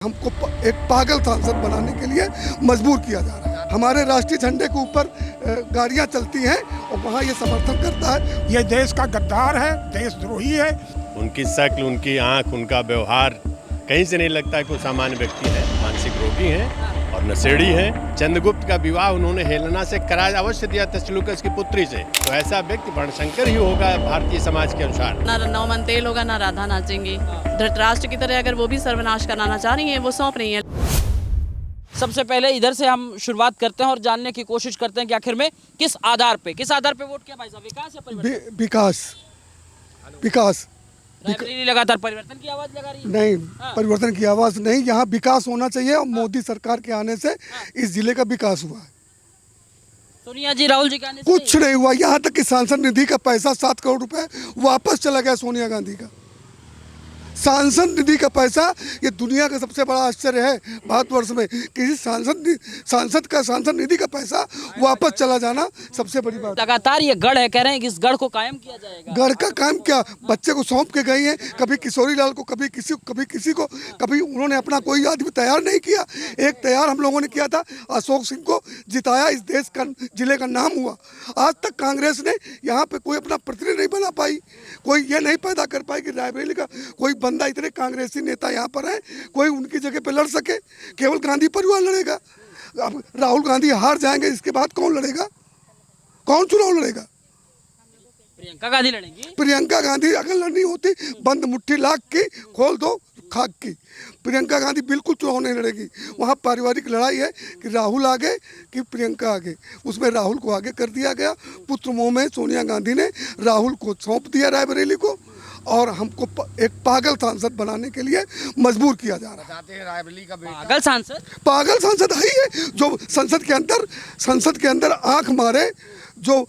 हमको एक पागल सांसद बनाने के लिए मजबूर किया जा रहा है। हमारे राष्ट्रीय झंडे के ऊपर गाड़ियां चलती हैं और वहाँ ये समर्थन करता है। ये देश का गद्दार है, देशद्रोही है। उनकी शक्ल, उनकी आंख, उनका व्यवहार कहीं से नहीं लगता है कोई सामान्य व्यक्ति है। मानसिक रोगी हैं और नशेड़ी हैं। चंद्रगुप्त का विवाह उन्होंने हेलेना से कराया अवश्य दिया था, सेल्यूकस की पुत्री से। तो ऐसा व्यक्ति वर्णशंकर ही होगा भारतीय समाज के अनुसार। ना नौमन तेल होगा, ना राधा नाचेंगी। धृतराष्ट्र की तरह अगर वो भी सर्वनाश कराना चाह रही हैं, वो सौंप रही हैं। सबसे पहले इधर से हम शुरुआत करते हैं और जानने की कोशिश करते हैं कि आखिर में किस आधार पे वोट किया भाई साहब? विकास या परिवर्तन? विकास रायबरेली लगातार परिवर्तन की आवाज लगा रही है। नहीं, परिवर्तन की आवाज नहीं, यहाँ विकास होना चाहिए और मोदी सरकार के आने से इस जिले का विकास हुआ है। सोनिया जी, राहुल जी के आने से कुछ नहीं हुआ। यहाँ तक कि सांसद निधि का पैसा 7 करोड़ रुपए वापस चला गया सोनिया गांधी का। सांसद निधि का पैसा, ये दुनिया का सबसे बड़ा आश्चर्य है भारतवर्ष में। किसी सांसद निधि का पैसा वापस चला जाना सबसे बड़ी बात। लगातार ये गढ़ है, कह रहे हैं कि इस गढ़ को कायम किया जाएगा। गढ़ का काम क्या, बच्चे को सौंप के गई हैं। कभी किशोरी लाल को, कभी किसी को, कभी उन्होंने अपना कोई आदमी तैयार नहीं किया। एक तैयार हम लोगों ने किया था, अशोक सिंह को जिताया, इस देश का जिले का नाम हुआ। आज तक कांग्रेस ने यहाँ पे कोई अपना प्रतिनिधि नहीं बना पाई। कोई ये नहीं पैदा कर पाई कि रायबरेली का कोई बंदा, इतने कांग्रेसी नेता यहाँ पर हैं, कोई उनकी जगह पे लड़ सके। केवल गांधी परिवार लड़ेगा। अब राहुल गांधी हार जाएंगे, इसके बाद कौन लड़ेगा? कौन चुनाव लड़ेगा? प्रियंका गांधी लड़ेंगी। प्रियंका गांधी अगर लड़नी होती, बंद मुट्ठी लाख की, खोल दो खाक की। प्रियंका गांधी बिल्कुल चुनाव नहीं लड़ेगी। वहाँ पारिवारिक लड़ाई है कि राहुल आगे कि प्रियंका आगे। उसमें राहुल को आगे कर दिया गया। पुत्र मोह में सोनिया गांधी ने राहुल को सौंप दिया रायबरेली को, और हमको एक पागल सांसद बनाने के लिए मजबूर किया जा रहा है। रायबरेली का पागल सांसद है ही है, जो संसद के अंदर आंख मारे, जो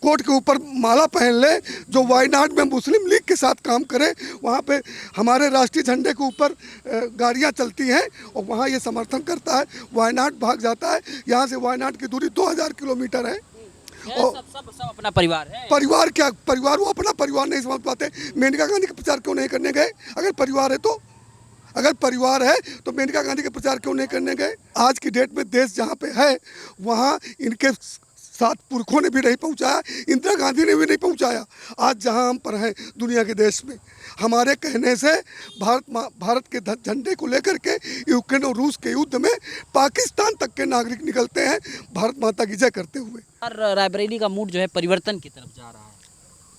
कोट के ऊपर माला पहन ले, जो वायनाड में मुस्लिम लीग के साथ काम करे। वहाँ पे हमारे राष्ट्रीय झंडे के ऊपर गाड़ियाँ चलती हैं और वहाँ ये समर्थन करता है। वायनाड भाग जाता है। यहाँ से वायनाड की दूरी 2000 किलोमीटर है। और सब अपना परिवार है। परिवार क्या परिवार? वो अपना परिवार नहीं समझ पाते। मेनका गांधी का प्रचार क्यों नहीं करने गए? अगर परिवार है तो मेनका गांधी का प्रचार क्यों नहीं करने गए? आज की डेट में देश जहाँ पे है, वहाँ इनके साथ पुरखों ने भी नहीं पहुँचाया, इंदिरा गांधी ने भी नहीं पहुँचाया। आज जहाँ हम पर हैं दुनिया के देश में, हमारे कहने से भारत के झंडे को लेकर के यूक्रेन और रूस के युद्ध में पाकिस्तान तक के नागरिक निकलते हैं भारत माता की जय करते हुए। और रायबरेली का मूड जो है परिवर्तन की तरफ जा रहा है।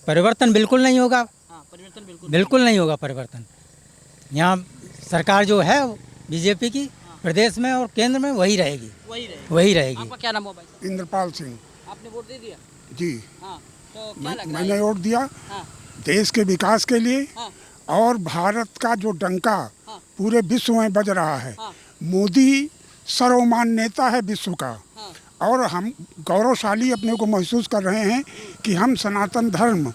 परिवर्तन बिल्कुल नहीं होगा। परिवर्तन बिल्कुल नहीं होगा परिवर्तन। यहाँ सरकार जो है बीजेपी की प्रदेश में और केंद्र में वही रहेगी। आपका क्या नाम है भाई? इंद्रपाल सिंह। आपने वोट दे दिया? जी तो क्या लग रहा है? मैंने वोट दिया देश के विकास के लिए। और भारत का जो डंका पूरे विश्व में बज रहा है, मोदी सर्वमान्य नेता है विश्व का। और हम गौरवशाली अपने को महसूस कर रहे हैं कि हम सनातन धर्म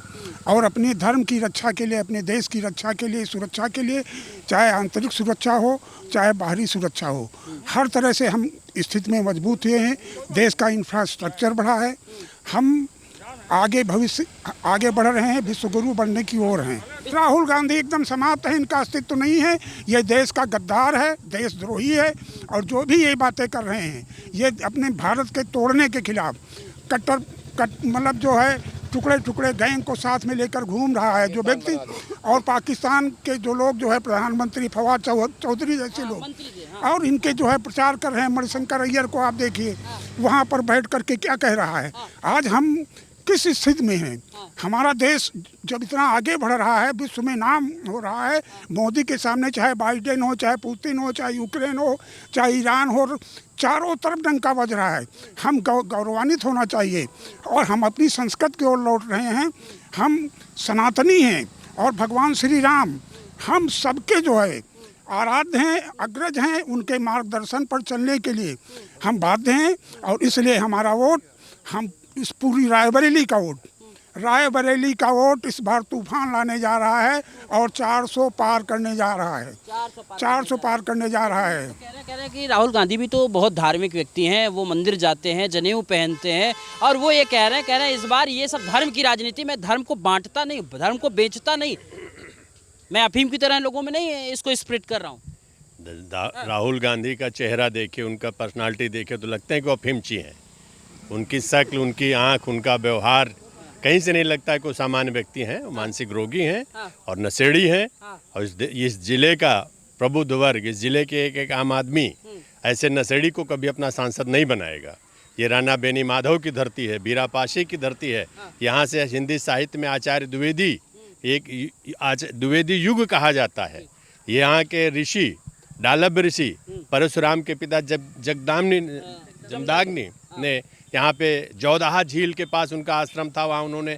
और अपने धर्म की रक्षा के लिए, अपने देश की रक्षा के लिए, सुरक्षा के लिए, चाहे आंतरिक सुरक्षा हो चाहे बाहरी सुरक्षा हो, हर तरह से हम स्थिति में मजबूत हुए हैं। देश का इंफ्रास्ट्रक्चर बढ़ा है। हम आगे बढ़ रहे हैं, विश्व गुरु बनने की ओर हैं। राहुल गांधी एकदम समाप्त है, इनका अस्तित्व नहीं है। ये देश का गद्दार है, देशद्रोही है। और जो भी ये बातें कर रहे हैं, ये अपने भारत के तोड़ने के खिलाफ मतलब जो है टुकड़े गैंग को साथ में लेकर घूम रहा है जो व्यक्ति। और पाकिस्तान के जो लोग जो है, प्रधानमंत्री फवाद चौधरी जैसे लोग, और इनके जो है प्रचार कर रहे हैं। मणिशंकर अय्यर को आप देखिए, वहाँ पर बैठ करके क्या कह रहा है। आज हम किस स्थिति में हैं? हमारा देश जब इतना आगे बढ़ रहा है, विश्व में नाम हो रहा है, मोदी के सामने चाहे बाइडेन हो, चाहे पुतिन हो, चाहे यूक्रेन हो, चाहे ईरान हो, चारों तरफ डंका बज रहा है। हम गौरवान्वित होना चाहिए। और हम अपनी संस्कृति की ओर लौट रहे हैं। हम सनातनी हैं और भगवान श्री राम हम सबके जो है आराध्य हैं, अग्रज हैं। उनके मार्गदर्शन पर चलने के लिए हम बाध्य हैं। और इसलिए हमारा वोट, हम इस पूरी रायबरेली का वोट इस बार तूफान लाने जा रहा है और 400 पार करने जा रहा है। 400 पार करने जा रहा है। कह रहे हैं कि राहुल गांधी भी तो बहुत धार्मिक व्यक्ति हैं। वो मंदिर जाते हैं, जनेऊ पहनते हैं, और वो ये कह रहे हैं इस बार ये सब धर्म की राजनीति में, धर्म को बांटता नहीं, धर्म को बेचता नहीं, मैं अफीम की तरह लोगों में नहीं इसको स्प्रेड कर रहा हूँ। राहुल गांधी का चेहरा देखे, उनका पर्सनालिटी देखे तो लगता है कि वो अफीमची हैं। उनकी शक्ल, उनकी आंख, उनका व्यवहार कहीं से नहीं लगता है कोई सामान्य व्यक्ति हैं। वो मानसिक रोगी हैं और नशेड़ी हैं। और इस जिले का प्रबुद्ध वर्ग, इस जिले के एक आम आदमी ऐसे नशेड़ी को कभी अपना सांसद नहीं बनाएगा। ये राणा बेनी माधव की धरती है, बीरा पाशी की धरती है। यहाँ से हिंदी साहित्य में आचार्य द्विवेदी, द्विवेदी युग कहा जाता है। यहाँ के ऋषि, डालब ऋषि, परशुराम के पिता जमदाग्नि ने यहाँ पे जौदाहा झील के पास उनका आश्रम था, वहाँ उन्होंने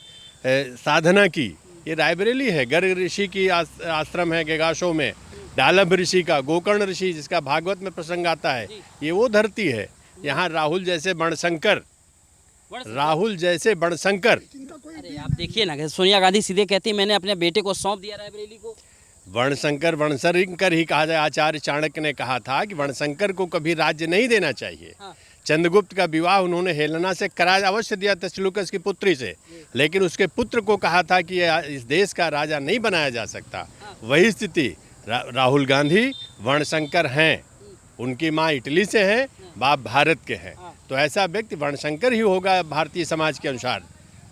साधना की। ये रायबरेली है, गर्ग ऋषि की आश्रम है गेगाशो में। डालब ऋषि का, गोकर्ण ऋषि जिसका भागवत में प्रसंग आता है, ये वो धरती है। यहाँ राहुल जैसे बणशंकर, अरे आप देखिए ना, सोनिया गांधी सीधे कहती मैंने अपने बेटे को सौंप दिया रायबरेली को। वणशंकर ही कहा जाए। आचार्य चाणक्य ने कहा था कि वणशंकर को कभी राज्य नहीं देना चाहिए। चंद्रगुप्त का विवाह उन्होंने हेलेना से कराया, अवश्य दिया तस्लुकस की पुत्री से, लेकिन उसके पुत्र को कहा था कि इस देश का राजा नहीं बनाया जा सकता। वही स्थिति राहुल गांधी वणशंकर हैं। उनकी माँ इटली से हैं, बाप भारत के हैं। तो ऐसा व्यक्ति वणशंकर ही होगा भारतीय समाज के अनुसार।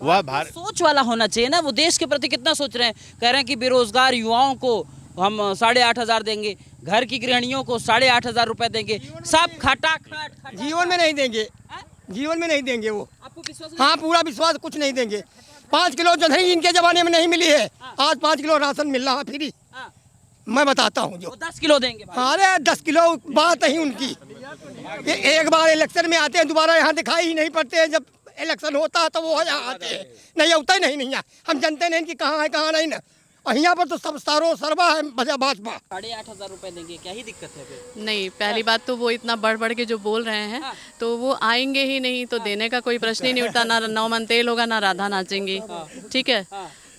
वह भारत सोच वाला होना चाहिए ना। वो देश के प्रति कितना सोच रहे हैं। कह रहे हैं कि बेरोजगार युवाओं को हम 8,500 देंगे, घर की गृहिणियों को 8,500 रुपए देंगे। सब खटाखट जीवन में नहीं देंगे, जीवन में नहीं देंगे वो। आपको विश्वास? हाँ, पूरा विश्वास, कुछ नहीं देंगे। 5 किलो जंधई इनके जमाने में नहीं मिली है, आज 5 किलो राशन मिल रहा फ्री। मैं बताता हूँ जो 10 किलो देंगे भाई। अरे 10 किलो बात ही उनकी। ये एक बार इलेक्शन में आते हैं, दोबारा यहाँ दिखाई ही नहीं पड़ते हैं। जब इलेक्शन होता है तो वो यहाँ आते हैं, नहीं होता ही नहीं। यहाँ हम जानते नहीं कि कहाँ है कहाँ नहीं ना। और यहाँ पर तो सब सारो सरवा है भाजपा। 8,500 रुपए देंगे, क्या ही दिक्कत है फिर? नहीं, पहली बात तो वो इतना बढ़ के जो बोल रहे हैं तो वो आएंगे ही नहीं, तो देने का कोई प्रश्न ही नहीं उठता। ना 9 मन तेल होगा, ना राधा नाचेंगी। ठीक है,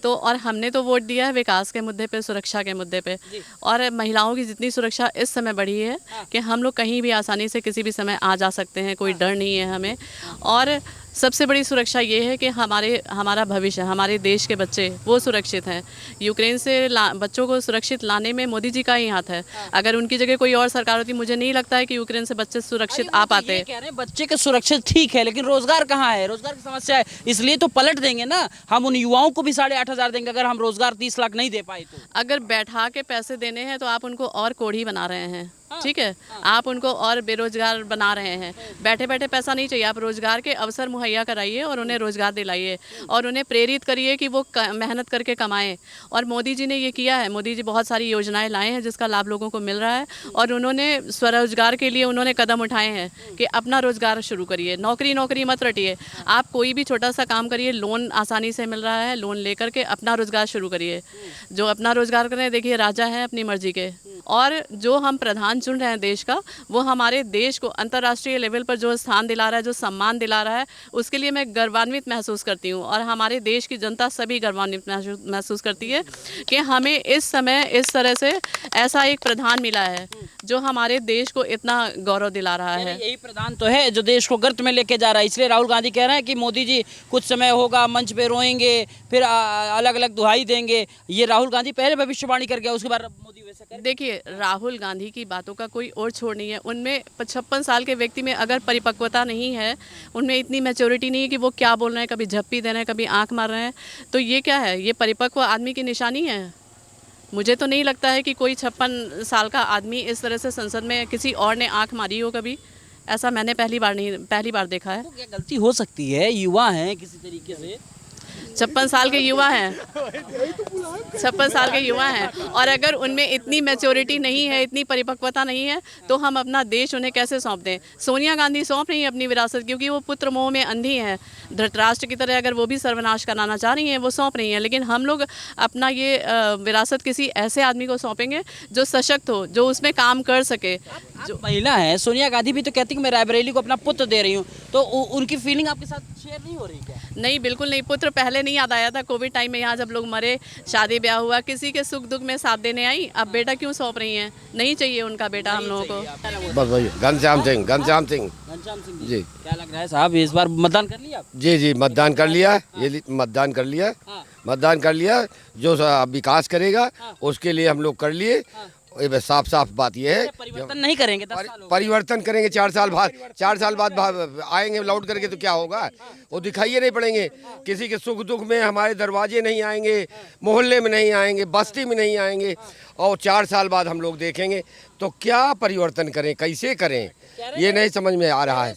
तो और हमने तो वोट दिया है विकास के मुद्दे पे, सुरक्षा के मुद्दे पे। और महिलाओं की जितनी सुरक्षा इस समय बढ़ी है कि हम लोग कहीं भी आसानी से किसी भी समय आ जा सकते हैं, कोई डर नहीं है हमें। और सबसे बड़ी सुरक्षा ये है कि हमारा भविष्य, हमारे देश के बच्चे वो सुरक्षित हैं। यूक्रेन से बच्चों को सुरक्षित लाने में मोदी जी का ही हाथ है। अगर उनकी जगह कोई और सरकार होती, मुझे नहीं लगता है कि यूक्रेन से बच्चे सुरक्षित आ पाते। ये कह रहे हैं बच्चे के सुरक्षित ठीक है, लेकिन रोजगार कहाँ है? रोजगार की समस्या है, इसलिए तो पलट देंगे ना। हम उन युवाओं को भी 8,500 देंगे अगर हम रोजगार 30 लाख नहीं दे पाए तो। अगर बैठा के पैसे देने हैं तो आप उनको और कोढ़ी बना रहे हैं। ठीक है, आप उनको और बेरोजगार बना रहे हैं। बैठे बैठे पैसा नहीं चाहिए, आप रोजगार के अवसर मुहैया कराइए और उन्हें रोजगार दिलाइए और उन्हें प्रेरित करिए कि वो मेहनत करके कमाएं। और मोदी जी ने ये किया है। मोदी जी बहुत सारी योजनाएं लाए हैं जिसका लाभ लोगों को मिल रहा है। और उन्होंने स्वरोजगार के लिए उन्होंने कदम उठाए हैं कि अपना रोजगार शुरू करिए, नौकरी मत रटिए। आप कोई भी छोटा सा काम करिए, लोन आसानी से मिल रहा है, लोन लेकर के अपना रोजगार शुरू करिए। जो अपना रोजगार करें, देखिए राजा हैं अपनी मर्जी के। और जो हम प्रधान चुन रहे हैं देश का, वो हमारे देश को अंतर्राष्ट्रीय लेवल पर जो स्थान दिला रहा है, जो सम्मान दिला रहा है, उसके लिए मैं गर्वान्वित महसूस करती हूँ। और हमारे देश की जनता सभी गर्वान्वित महसूस करती है कि हमें इस समय इस तरह से ऐसा एक प्रधान मिला है जो हमारे देश को इतना गौरव दिला रहा है। यही प्रधान तो है जो देश को गर्त में लेके जा रहा है। इसलिए राहुल गांधी कह रहे हैं कि मोदी जी कुछ समय होगा मंच पे रोएंगे, फिर अलग अलग दुहाई देंगे। ये राहुल गांधी पहले भविष्यवाणी कर गया, उसके बाद मोदी वैसा कर। देखिए, राहुल गांधी की बातों का कोई और छोड़ नहीं है। उनमें 56 साल के व्यक्ति में अगर परिपक्वता नहीं है, उनमें इतनी मैच्योरिटी नहीं है कि वो क्या बोल रहे हैं, कभी झप्पी दे रहे हैं, कभी आंख मार रहे हैं, तो ये क्या है? ये परिपक्व आदमी की निशानी है? मुझे तो नहीं लगता है कि कोई 56 साल का आदमी इस तरह से संसद में किसी और ने आंख मारी हो कभी। ऐसा मैंने पहली बार देखा है। तो क्या गलती हो सकती है? युवा हैं किसी तरीके से, 56 साल के युवा हैं, 56 साल के युवा हैं। और अगर उनमें इतनी मैच्योरिटी नहीं है, इतनी परिपक्वता नहीं है, तो हम अपना देश उन्हें कैसे सौंप दें? सोनिया गांधी सौंप रही है अपनी विरासत, क्योंकि वो पुत्र मोह में अंधी हैं। धृतराष्ट्र की तरह अगर वो भी सर्वनाश कराना चाह रही हैं, वो सौंप रही हैं। लेकिन हम लोग अपना ये विरासत किसी ऐसे आदमी को सौंपेंगे जो सशक्त हो, जो उसमें काम कर सके। जो महिला है सोनिया गांधी भी तो कहती कि मैं रायबरेली को अपना पुत्र दे रही हूँ, तो उनकी फीलिंग आपके साथ शेयर नहीं हो रही क्या? नहीं, बिल्कुल नहीं। पुत्र पहले नहीं याद आया था कोविड टाइम में, यहाँ जब लोग मरे, शादी ब्याह हुआ, किसी के सुख दुख में साथ देने आई। अब बेटा क्यों सौंप रही हैं? नहीं चाहिए उनका बेटा हम लोगों को। बस वही घनश्याम सिंह जी। क्या लग रहा है साहब, इस बार मतदान कर लिया? जी मतदान कर लिया। ये मतदान कर लिया। जो विकास करेगा उसके लिए हम लोग कर लिए। ये बस साफ साफ बात ये है। परिवर्तन नहीं करेंगे 10 साल हो गए। परिवर्तन करेंगे 4 साल बाद, 4 साल बाद आएंगे लौट करके तो क्या होगा, वो दिखाइए नहीं पड़ेंगे। किसी के सुख दुख में हमारे दरवाजे नहीं आएंगे, मोहल्ले में नहीं आएंगे, बस्ती में नहीं आएंगे, और 4 साल बाद हम लोग देखेंगे तो क्या परिवर्तन करें, कैसे करें, ये नहीं समझ में आ रहा है।